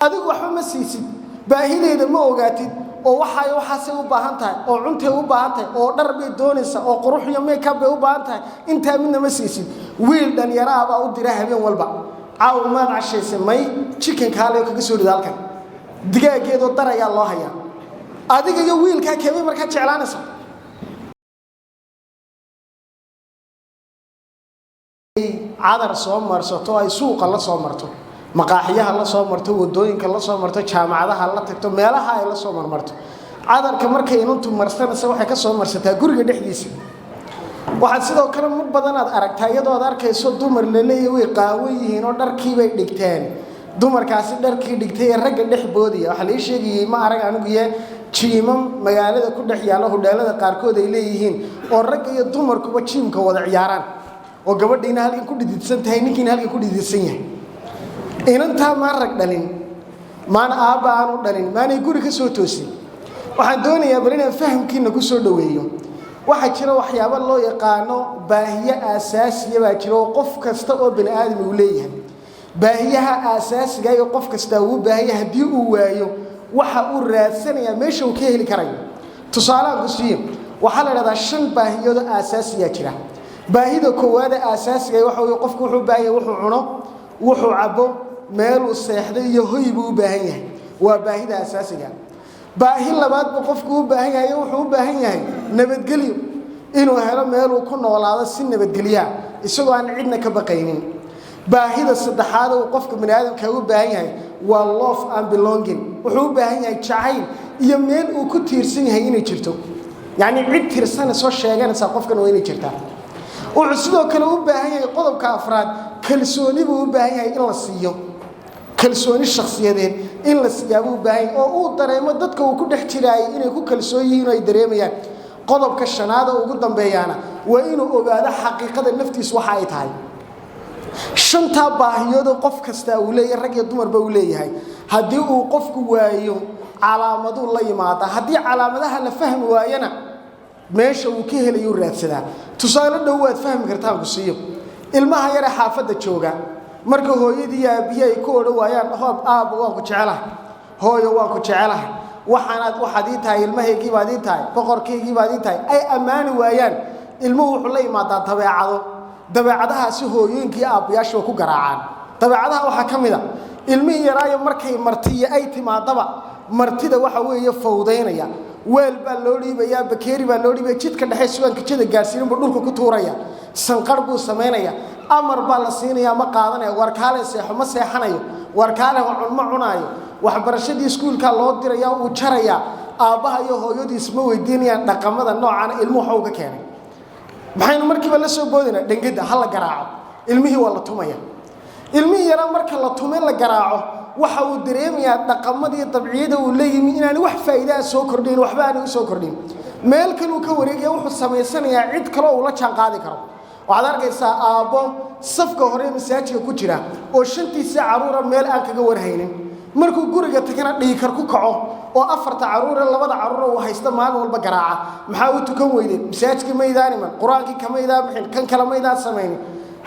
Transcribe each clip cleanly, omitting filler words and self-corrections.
adigu waxba ma siisid baahideeda ma ogaatid oo waxaasay u baahan tahay oo cuntay u baahan tahay oo dhar bay doonaysaa oo qurux iyo makeup bay u baahan tahay inta midna ma siisid wiil dhalinyaro ah baa u dira habeen walba caaw ma cashaysay may chicken kaale kaga soo dhigay halkan digaageedo dar ayaa loo hayaa adiga iyo wiilka keenay marka jeclaanaysa cadar soo marsato ay suuqa la soo marto maqaaxiyaha la soo marto wadooyinka la soo marto jaamacadaha la tagto meelaha ay la soo marmarto cadarka markay intu marsanaysa waxay ka soo marsataa guriga dhexdiisa waxa sidoo kale mid badan aad aragtaa iyadoo aad arkayso dumar leeyahay way qaawan yihiin oo dharkii bay dhigteen dumarkaasi dharkii dhigtay ragga dhexboodiya waxa la sheegayay ma arag anigu jiimam magaalada ku dhex yaalo hudheelada qaarkood ay leeyihiin oo rag iyo dumarkuba jiimka wada ciyaaraan oo gabadhiina halkii ku dhididsan tahay ninkiina halkii ku dhididsan yahay inanta ma rag dhalin maana aaba aanu dhalin maana guri ka soo toosin waxaan doonayaa bal inaan fahamkiina ku soo dhaweeyo waxa jira waxyaabo loo yaqaano baahiye aasaasiya baa jira oo qof kasta oo bini aadam uu leeyahay baahiyaha aasaasiga iyo qof kasta uu baahiyaha hadii uu waayo waxa uu raadsanayaa meesha uu ka heli karayo tusaale ku siiyo waxa la yiraahdaa 5 baahiyood aasaasiya jira baahida koowaad aasaasiga waxa uu qofku wuxuu baahiyaa wuxuu cuno wuxuu cabo meel uu seexdo iyo hoy buu u baahan yahay waa baahida aasaasiga baahi labaad buu qofku u baahan yahay wuxuu u baahan yahay nabadgelyo inuu helo meel uu ku noolaado si nabadgelyo isagoo aan cidna ka baqaynin baahida saddexaad oo qofka bini'aadamka u baahan yahay waa love and belonging wuxuu u baahan yahay jacayl iyo meel uu ku tiirsan yahay inay jirto yani cid tirsan soo sheeganaysa qofkan waa inay jirtaa wuxuu sidoo kale u baahan yahay qodobka afraad kalsooni buu u baahan yahay in la siiyo kalsooni shakhsiyadeed in la siyaabo u baahan oo uu dareemo dadka uu ku dhex jiraay inay ku kalsoon yihiin oo ay dareemayaan qodobka shanaad oo ugu dambeeyana waa inuu ogaado xaqiiqada naftiisa waxa ay tahay shanta baahiyood qof kasta uu leeyahay rag iyo dumarba uu leeyahay hadii uu qofku waayo calaamado la yimaado hadii calaamadaha la fahmi waayana meesha uu ka helayo raadsadaa tusaale dhow waad fahmi kartaa ku siiyo ilmaha yar ee xaafada jooga marka hooyadii aabiye ay ku odhaayaan hoob aab waan ku jecelahay hooyo waan ku jecelahay waxaad ii tahay ilmaheygii baad ii tahay boqorkeygii baad ii tahay ay amaani waayaan ilmuhu wuxuu la yimaadaa dabeecadahaasi hooyooyinkii aabayaashu ku garaacaan dabeecadaha waxa kamida ilmihii yaraayo markay martiye ay timaadaba martida waxa weeye fawdeynaya weel baa loo dhiibayaa bakeeri baa loo dhiibay jidka dhexe suuqanka jida gaarsiin buu dhulka ku tuuraya sanqar buu sameynaya amar baa la siinaya ma qaadanaya warkaale seexo ma seexanayo warkaale ma cunaayo waxbarashadii iskuulka loo diraya uu jaraya aabaha iyo hooyadiis ma weydiinayaan dhaqamada noocan ilmuhu waxa uu ka keenay maxaynu markiiba la soo boodina dhangada hal garaaco ilmihii waa la tumaya ilmihii yara marka la tumay la garaaco waxa uu dareemayaa dhaqamadii dabciida uu leeyahay inaan wax faa'iido soo kordhin waxba aan soo kordhin meel kale uu ka wareegay wuxuu sameysanayaa cid kale oo la jaan qaadi karo waxaad arkaysaa aabo safka hore masaajidka ku jira oo shantiisa caruura meel aan kaga warhaynin markuu guriga tagana dhiikar ku kaco oo afarta caruura labada caruura uu haysta maalin walba garaaca maxaa uu tukan weeyday masaajidka meeydaaniman quraanki kameeydaa bixin kan kala meeydaa sameeyay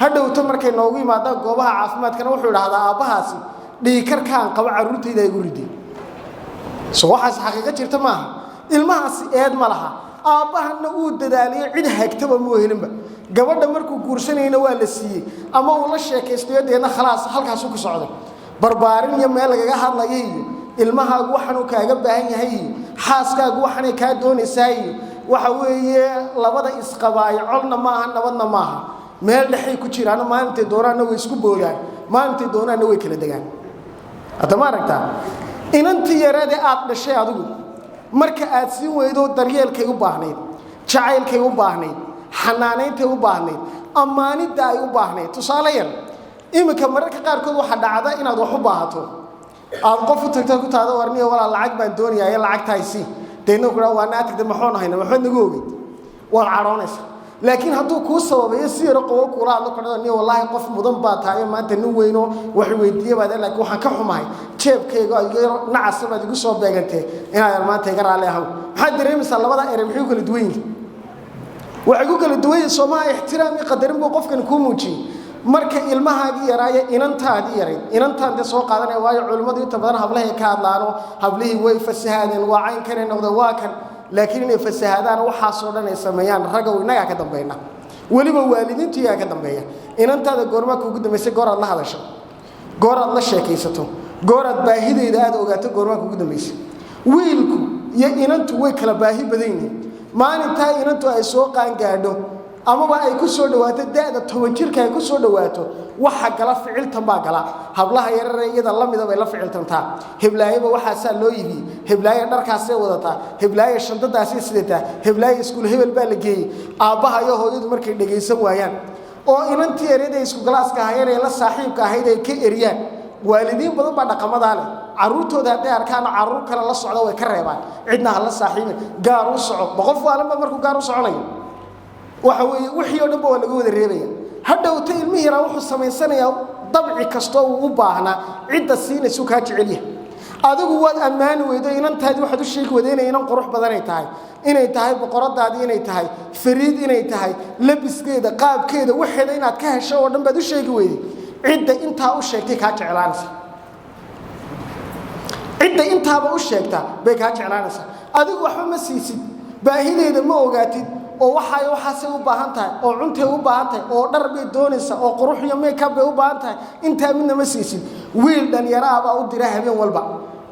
hadhowta markay noogu yimaadaan goobaha caafimaadkana wuxuu yiraahdaa aabahaasi dhiikarkaan qaba caruurtayda ay guriday soo waxaas xaqiiqo jirta maaha ilmahaasi eed ma laha aabahana uu dadaaliyo cid hagtaba ma helinba gabadha markuu guursanayna waa la siiyay ama uu la sheekaysto deena khalaas halkaas ku socdo barbaarin iyo meel laga hadlayay ilmahaagu waxaan uu kaaga baahan yahay xaaskaagu waxaan ay ka doonaysaa waxa weeye labada isqabaay colna maaha nabadna maaha meel dhaxay ku jiraan maalintii dooraana way isku boodaan maalintii doonaana way kala dagaan adama aragtaa inantii yarade aad dhashay adigu marka aad si weydo daryeelkay u baahnayd jacaylkay u baahnayd xanaaneynta u baahnayd amaanida ay u baahnayd tusaale yar imika mararka qaarkood waxa dhacda inaad wax u baahato aad qof u tagto ku taado warniyo wala lacag baan doonayaa lacagtaasi deeno ku waa naagta maxoon ahayna waxba nagu ogeyd waa caroonaysa laakiin hadduu ku sababayo si yar qowo kula hadlo kadaniyo wallahi qof mudan baa tahay maanta nin weyno wax weydiiyay baad laakiin waxaan ka xumahay jeebkayga iyo nacasaba igu soo beegantay inaad maanta iga raali ahaw maxaa dareemaysaa labada eray maxay kala duwan yihiin waxay ku kala duwan yihiin Soomaaliya ixtiraam iyo qadarin buu qofkan ku muujiyay marka ilmahaagii yaraaya inantaadii yaray inantaan de soo qaadanaya waayo culimadu inta badan hablaha ka hadlaano hablihii way fasahaadeen waa cayn kale noqdo waa kan laakiin inay fasahaadaan waxa soo dhan ay sameeyaan raga inaga ka dambeeyna waliba waalidiintu yaa ka dambeeya inantaada goorma kuugu dambeysay goor aad la hadasho goor aad la sheekaysato goor aad baahideeda aad ogaato goorma kuugu dambeysay wiilku iyo inantu way kala baahi badan yihiin maalinta inantu ay soo qaan gaadho ama ay ku soo dhawaato daada 10 jirka ay ku soo dhawaato waxa gala ficiltan baa gala hablaha yareeyada la mid ah bay la ficiltantaa heblaayaba waxa saa loo yibi heblaaya dharkaas ay wadataa heblaaya shandadaas ay sidataa heblaaya iskuul hebel baa la geeyay aabaha iyo hooyadu markay dhageysan waayaan oo inantii yareeyada isku galaaska hayeen la saaxiibka ahayd ay ka eriyaan waalidiin badan baa dhaqamada leh caruurtooda haday arkaan caruur kale la socdo way ka reebaan cidna la saaxiibin gaar u soco boqof waalanba markuu gaar u soconayo waxa weeye wixii oo dhanba waa laga wada reebaya hadhowta ilmihi yara wuxuu sameysanayaa dabci kasto uu u baahna cidda siinaysu ka jeceliya adigu waad ammaan weydo inantaadi waxaad u sheegi wadeenay inan qurux badan ay tahay boqoradaadi inay tahay fariid inay tahay labiskeeda qaabkeeda waxeeda inaad ka hesho oo dhan baad u sheegi weyday cidda intaa u sheegtay ka jeclaanaysa cidda intaaba u sheegta bay ka jeclaanaysa adigu waxba ma siisid baahideeda ma ogaatid oo waxaasay u baahan tahay oo cuntay u baahan tahay oo dhar bay doonaysa oo qurux iyo makeup bay u baahan tahay inta midna ma siisid wiil dhan yaraaba u dira habeen walba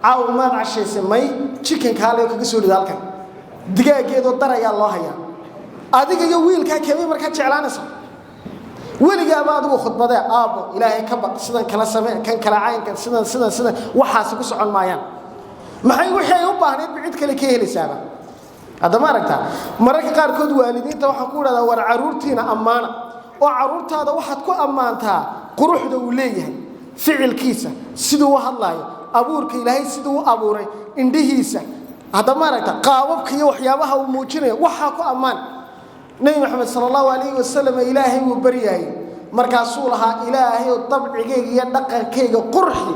caawimaad cashaysay may chicken kaale kaga soo dhid halkan digaageedo daraya loo hayaa adiga iyo wiilka keenay marka jeclaanaysa weligaaba adigu khudbada aabo ilaahay ka baq sidan kala samee kan kala caynkan sidan waxaas ku socon maayaan maxay wixii u baahnayd cid kale ka helaysaaba هذا ما ركتا مرك قار كود والدين توحى كورا ذا ورعروتينا أمانة وعروت هذا واحد كو أمانتها قروح دولية فعل كيسة سدوا واحد لاي أبورك إلهي سدوا أبوري إندهيسة هذا ما ركتا قاوبك يوحيابها وموجينه وحكو أمان نبي محمد صلى الله عليه وسلم إلهي وبرياي مركاسولها إلهي والطبع كي يدق كي قرحي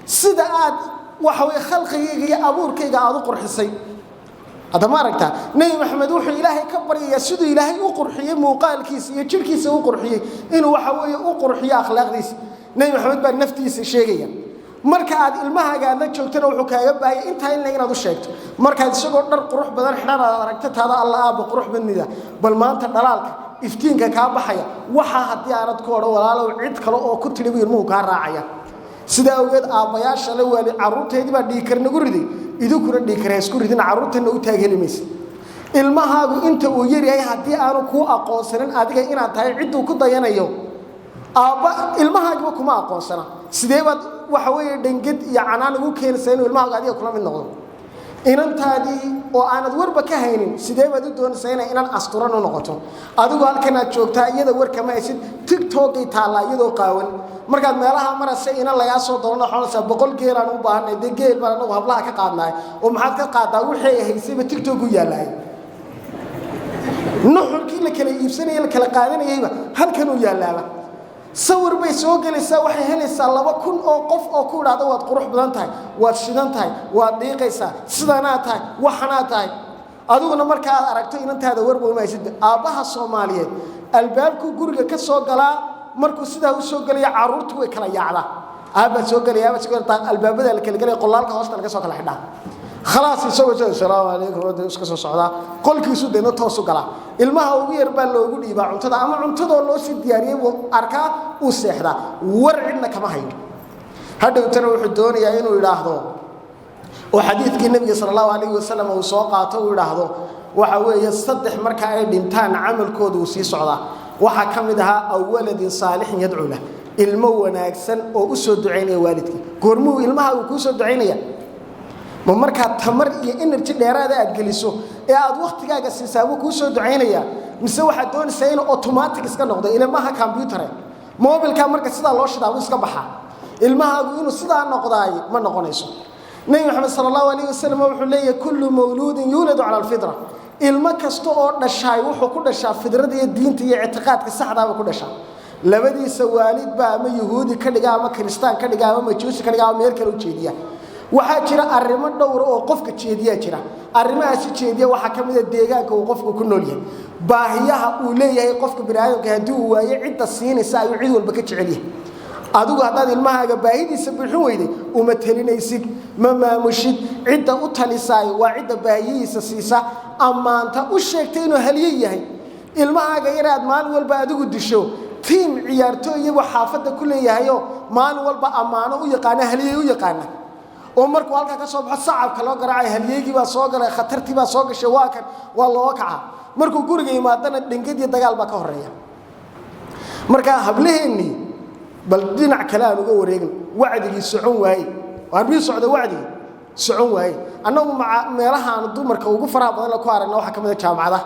سدات وحوي خلقي أبورك قاعد قرحي سي هذا ما ركتا نبي محمد وحي إلهي كبر يسود إلهي وقرحيه موقال كيس يشيل كيس وقرحيه إنه وحوي وقرحيه أخلاق ديس نبي محمد بن نفتيس شيئا مركز المها قاعد نشوفتنا وحكاية باي أنت هاي اللي نقدر شيء مركز شغل نر قروح بدل إحنا ركتت هذا الله أبو قروح مني ذا بل ما أنت دلالك إفتينك كابحية وحا هدي عرض كورة ولا لو عد كلا أو كنت لي بيرمو كراعية سيدا وجد أبياش لو عروت هذي بدي كرنا قردي إذا كنا ديكريس كردين عروتنا وتاجي ميس المها أنت ويري أي هدي أنا كو أقاصرن أديك إن أتاي عدو كده ينايو أبا المها جوكما أقاصرنا سيدا وحوي دنجد يعني أنا جو كين سين والمها قاعد يأكل من النقط إن أنت هذه وأنا دور بكهينين سيدا بدو دون سين إن أنا أسطورنا نقطه أدو قال كنا شوكتا يدا ور كما يصير تيك توك يطلع يدو قاون marka meelaha marasay in la yaa soo doona xoolaha boqol geer aan u baahnay geel baan u hablaha ka qaadnay oo maxaad ka qaadaa wixii haysay TikTok u yaalay nuxurkii la kala iibsanay la kala qaadanayayba halkan u yaalaaba sawir bay soo galaysaa waxay helaysaa 2000 oo qof oo ku dhacdo waad qurux badan tahay waad shidan tahay waad dhiiqaysaa sidana tahay waxana tahay adiguna marka aad aragto inantaada warbo ma haysid aabaha Soomaaliyeed albaabku guriga ka soo galaa markuu sidaa u soo galay caruurtu way kala yaacda aaba soo galay albaabada la kala galay qolaalka hoosta laga soo kala xidhaa خلاص يسوي السلام عليكم ودي اسكو soo socda qolkiisu deena toos u gala ilmaha ugu yar baa loogu dhiibaa cuntada ama cuntada loo sii diyaariyay arka uu seexda war cidna kama hayo hadawtana wuxuu doonayaa inuu yiraahdo oo xadiiskii nabiga sallallahu alayhi wasallam uu soo qaato uu yiraahdo waxa weeye saddex marka ay dhintaan amalkoodu uu sii socda waxa kamid aha awwaladin saalixin yad'u lahu ilmo wanaagsan oo u soo duceynaya waalidkii goormuu ilmaha uu ku soo duceynaya marka tamar iyo energy dheeraad aad geliso ee aad waqtigaaga siisaabo ku soo duceynaya mise waxa doonaysaa in automatic iska noqdo ilmaha computer mobilka marka sida loo shidaabo iska baxa ilmahaagu inuu sida noqdaay ma noqonayso nabi maxamed sallallahu alayhi wasallam wuxuu leeyahay kullu mawludin yuladu ala alfitra ilma kasto oo dhashay wuxuu ku dhashaa fidrada iyo diinta iyo i'tiqaadka saxda ah ku dhashaa labadiisa waalid baa ama yahuudi ka dhiga ama kristaan ka dhiga ama majuusi ka dhiga ama meel kale u jeediya waxa jira arrimo dhowr oo qofka jeediya jira arrimahaas jeediya waxa kamid ah deegaanka uu qofku ku nool yahay baahiyaha uu leeyahay qofka bini'aadamka haddii uu waayo cidda siinaysa ayuu cid walba ka jecel yahay adigu haddaad ilmahaaga baahidiisa buuxin weyday uma talinaysid ma maamushid cidda u talisaayo waa cidda baahiyihiisa siisa ammaanta u sheegtay inuu halye yahay ilmahaaga inaad maalin walba adigu disho tiim ciyaartooyaba xaafadda ku leeyahayo maalin walba ammaano u yaqaana halye u yaqaana oo markuu halka ka soo baxo sacabka loo garaacay halyeegi baa soo galay khatartii baa soo gashay waa loo kaca markuu guriga yimaadana dhingadiyo dagaal baa ka horeeya marka hablaheennii bal dhinac kale aan uga wareegin wacdigii socon waaye waan mii socda wacdigii socon waaye annagu meelaha aan dumarka ugu faraha badan la ku aragna waxa ka mid ah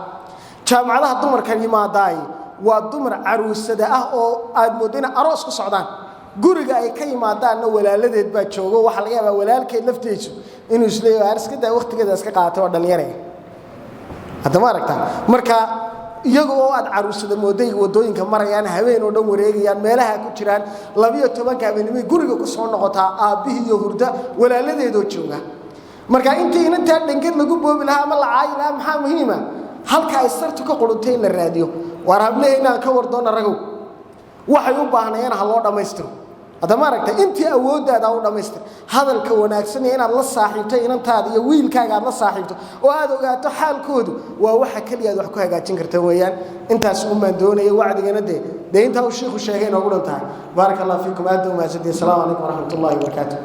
jaamacadaha dumarka yimaadaay waa dumar caruusada ah oo aad moodina aroos ku socdaan guriga ay ka yimaadaanna walaaladeed baa joogo waxa laga yaabaa walaalkeed laftiisu inuu isleeyahay iska daa waqtigeeda iska qaatay oo dhalinyaro hadda ma aragtaa marka iyaga oo aad caruusada mooday wadooyinka marayaan habeen oo dhan wareegayaan meelaha ku jiraan 12 habeenimo guriga ku soo noqotaa aabbihi iyo hurda walaaladeedoo jooga marka intii inta dhangad lagu boobi lahaa ama la caayi lahaa maxaa muhiima halka ay sartu ka qudhuntay in la raadiyo war hableena ka wardoona ragow waxay u baahnayeen ha loo dhameystiro هذا ما ركت أنت أود هذا أو دمستر هذا الكون أكسني أنا الله صاحبته أنت هذا يويل كاج الله صاحبته وهذا قاعد حال كود وواحد كل هذا حكوا قاعد تنكر تويان أنت أسمع من دوني وعد جنا ده أنت والشيخ والشيخين أقول أنت بارك الله فيكم أنتم ما السلام عليكم ورحمة الله وبركاته.